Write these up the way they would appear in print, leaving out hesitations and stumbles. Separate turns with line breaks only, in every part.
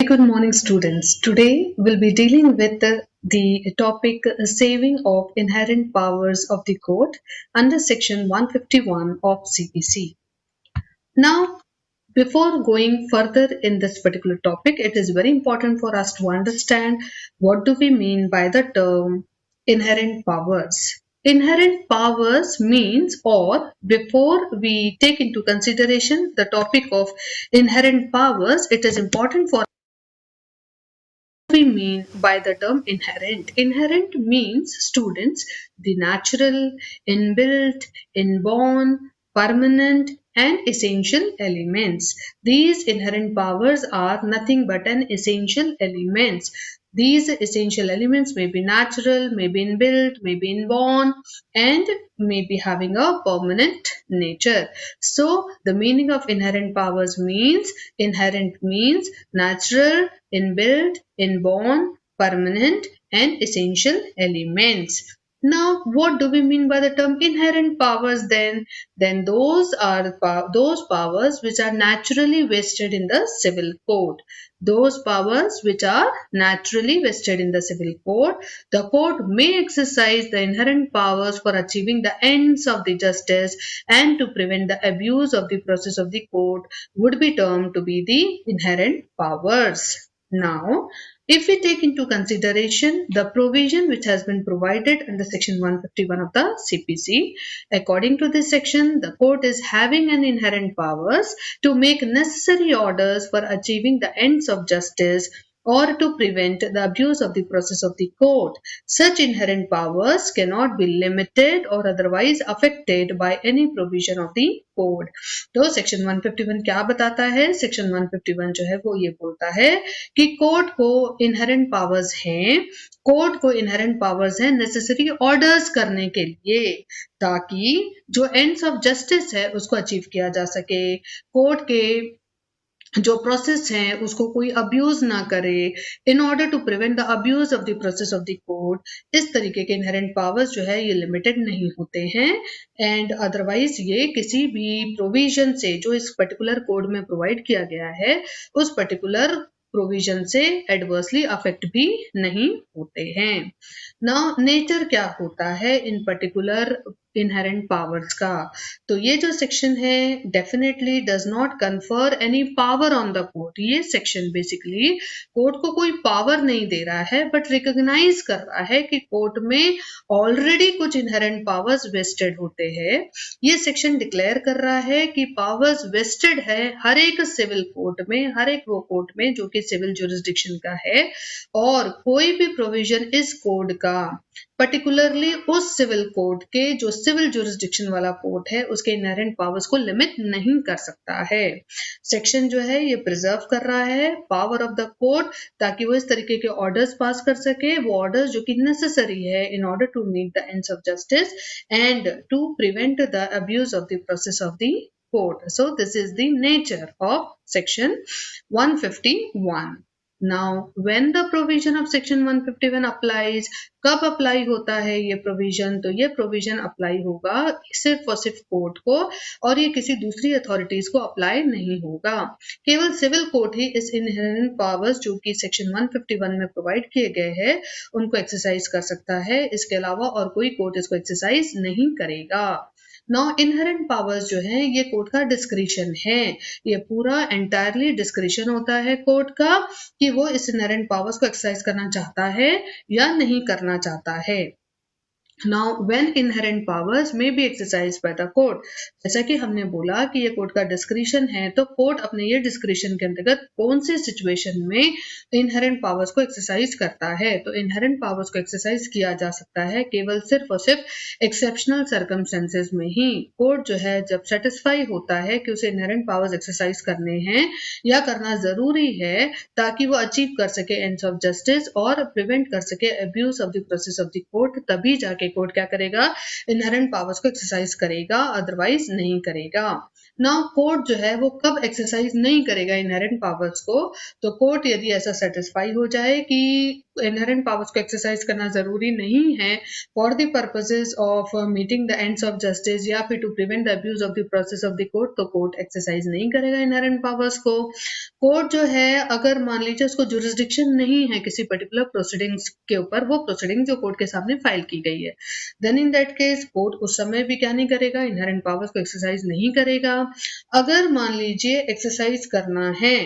good morning, students. Today we'll be dealing with the topic saving of inherent powers of the court under section 151 of CPC. Now, before going further in this particular topic, it is very important for us to understand what do we mean by the term inherent powers. Inherent powers means, or before we take into consideration the topic of inherent powers, it is important for we mean by the term inherent. Inherent means, students, the natural, inbuilt, inborn, permanent and essential elements. These inherent powers are nothing but an essential elements. These essential elements may be natural, may be inbuilt, may be inborn and may be having a permanent nature. So the meaning of inherent powers means, inherent means natural, inbuilt, inborn, permanent and essential elements. Now, what do we mean by the term inherent powers then? Then those are those powers which are naturally vested in the civil code. Those powers which are naturally vested in the civil code. The court may exercise the inherent powers for achieving the ends of the justice and to prevent the abuse of the process of the court would be termed to be the inherent powers. Now, if we take into consideration the provision which has been provided under section 151 of the CPC, according to this section, the court is having an inherent powers to make necessary orders for achieving the ends of justice or to prevent the abuse of the process of the court. Such inherent powers cannot be limited or otherwise affected by any provision of the code. तो section 151 क्या बताता है? Section 151 जो है वो ये बोलता है कि कोर्ट को इनहेरेंट पावर्स हैं, कोर्ट को इनहेरेंट पावर्स हैं नेसेसरी ऑर्डर्स करने के लिए ताकि जो एंड्स ऑफ जस्टिस है उसको अचीव किया जा सके, कोर्ट के जो प्रोसेस है उसको कोई अब्यूज ना करे, in order to prevent the abuse of the process of the court. इस तरीके के इनहेरेंट पावर्स जो है ये लिमिटेड नहीं होते हैं एंड अदरवाइज ये किसी भी प्रोविजन से जो इस पर्टिकुलर कोड में प्रोवाइड किया गया है उस पर्टिकुलर प्रोविजन से एडवर्सली अफेक्ट भी नहीं होते हैं. नाउ नेचर क्या होता है इन पर्टिकुलर इनहेरेंट पावर्स का? तो ये जो सेक्शन है definitely does not confer any power on the court. ये सेक्शन बेसिकली कोर्ट को कोई पावर नहीं दे रहा है बट रिकॉग्नाइज कर रहा है कि कोर्ट में ऑलरेडी कुछ इनहेरेंट पावर्स वेस्टेड होते हैं. ये सेक्शन डिक्लेयर कर रहा है कि पावर्स वेस्टेड है हर एक सिविल कोर्ट में, हर एक वो कोर्ट में जो कि सिविल जुरिस्डिक्शन का है और कोई भी प्रोविजन इस कोड का पर्टिकुलरली उस सिविल कोर्ट के जो सिविल जुरिस्डिक्शन वाला कोर्ट है उसके इनहेरेंट पावर्स को लिमिट नहीं कर सकता है. सेक्शन जो है ये प्रिजर्व कर रहा है पावर ऑफ द कोर्ट ताकि वो इस तरीके के ऑर्डर्स पास कर सके, वो ऑर्डर्स जो कि नेसेसरी है in order to meet the ends of justice and to prevent the abuse of the process of the court. So this is the nature of section 151. Now when the provision of section 151 applies, कब apply होता है ये provision? तो ये provision apply होगा सिर्फ और सिर्फ कोर्ट को और ये किसी दूसरी अथॉरिटीज को अप्लाई नहीं होगा. केवल सिविल कोर्ट ही इस इनहेरेंट पावर्स जो कि सेक्शन 151 में प्रोवाइड किए गए हैं उनको एक्सरसाइज कर सकता है. इसके अलावा और कोई कोर्ट इसको एक्सरसाइज नहीं करेगा. नाउ इनहेरेंट पावर्स जो है ये कोर्ट का डिस्क्रिशन है, ये पूरा एंटायरली डिस्क्रिशन होता है कोर्ट का कि वो इस इनहेरेंट पावर्स को एक्सरसाइज करना चाहता है या नहीं करना चाहता है. Now, when inherent powers may be exercised by the court, जैसा कि हमने बोला कि ये कोर्ट का डिस्क्रिशन है तो कोर्ट अपने ये डिस्क्रिशन के अंतर्गत कौन सी सिचुएशन में इनहेरेंट पावर्स को एक्सरसाइज करता है? तो इनहेरेंट पावर्स को एक्सरसाइज किया जा सकता है केवल सिर्फ और सिर्फ एक्सेप्शनल सर्कमस्टेंसेस में ही. कोर्ट जो है जब सेटिस्फाई होता है कि उसे इनहेरेंट पावर्स एक्सरसाइज करने हैं या करना जरूरी है ताकि वो अचीव कर सके एंड्स ऑफ जस्टिस और प्रिवेंट कर सके abuse of the process of the court, तभी जाके कोर्ट क्या करेगा? इनहेरेंट पावर्स को एक्सरसाइज करेगा, अदरवाइज नहीं करेगा. नाउ कोर्ट जो है वो कब एक्सरसाइज नहीं करेगा इनहेरेंट पावर्स को? तो कोर्ट यदि ऐसा सेटिस्फाई हो जाए कि इनहेरेंट पावर्स को एक्सरसाइज करना जरूरी नहीं है for the purposes of meeting the ends of justice या फिर to prevent the abuse of the process of the court, तो कोर्ट एक्सरसाइज नहीं करेगा इनहेरेंट पावर्स को। कोर्ट जो है अगर मान लीजिए उसको जुरिस्डिक्शन नहीं है किसी पर्टिकुलर प्रोसीडिंग्स के ऊपर, वो प्रोसीडिंग जो कोर्ट के सामने फाइल की गई है, then in that case court उस समय भी क्या नहीं करेगा, इनहेरेंट पावर्स को एक्सरसाइज नहीं करेगा। अगर मान लीजिए एक्सरसाइज करना है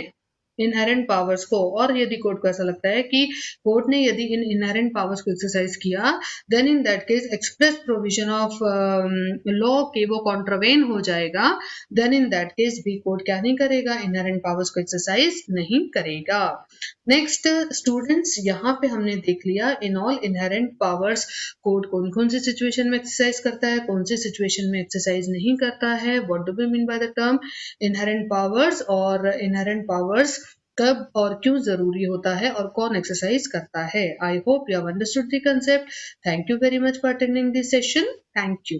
इनहेरेंट पावर्स को, और यदि कोर्ट को ऐसा लगता है कि कोर्ट ने यदि इन इनहेरेंट पावर्स को एक्सरसाइज किया, then in that case express provision of law के वो कॉन्ट्रावेन हो जाएगा, देन इन दैट केस भी कोर्ट क्या नहीं करेगा, इनहेरेंट पावर्स को एक्सरसाइज नहीं करेगा। नेक्स्ट स्टूडेंट्स, यहाँ पे हमने देख लिया in all inherent powers court कौन कौन सी सिचुएशन में एक्सरसाइज करता है, कौन सी सिचुएशन में एक्सरसाइज नहीं करता है, what do we mean by the term inherent powers, और इनहेरेंट पावर्स कब और क्यों जरूरी होता है और कौन एक्सरसाइज करता है। I hope you have understood the concept. Thank you very much for attending this session. Thank you.